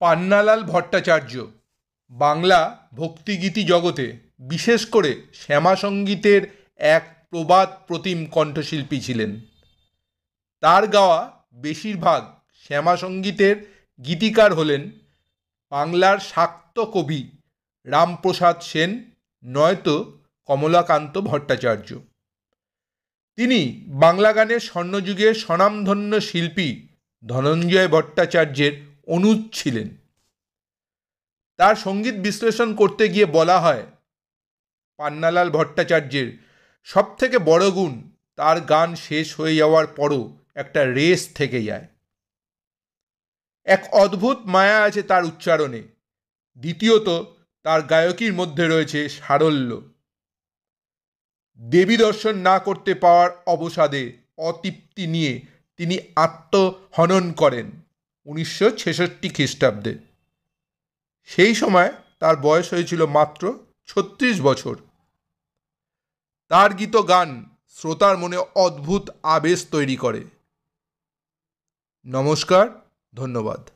পান্নালাল ভট্টাচার্য বাংলা ভক্তিগীতি জগতে, বিশেষ করে শ্যামাসঙ্গীতের এক প্রবাদ প্রতিম কণ্ঠশিল্পী ছিলেন। তার গাওয়া বেশিরভাগ শ্যামাসঙ্গীতের গীতিকার হলেন বাংলার শাক্ত কবি রামপ্রসাদ সেন, নয়তো কমলাকান্ত ভট্টাচার্য। তিনি বাংলা গানের স্বর্ণযুগের স্বনামধন্য শিল্পী ধনঞ্জয় ভট্টাচার্যের অনুজ ছিলেন। তার সঙ্গীত বিশ্লেষণ করতে গিয়ে বলা হয়, পান্নালাল ভট্টাচার্যের সবথেকে বড় গুণ তার গান শেষ হয়ে যাওয়ার পরও একটা রেশ থেকে যায়। এক অদ্ভুত মায়া আছে তার উচ্চারণে। দ্বিতীয়ত, তার গায়কীর মধ্যে রয়েছে সারল্য। দেবী দর্শন না করতে পাওয়ার অবসাদে, অতৃপ্তি নিয়ে তিনি আত্মহনন করেন 1966 খ্রিস্টাব্দে। সেই সময় তার বয়স হয়েছিল মাত্র 36 বছর। তার গীত গান শ্রোতার মনে অদ্ভুত আবেশ তৈরি করে। নমস্কার, ধন্যবাদ।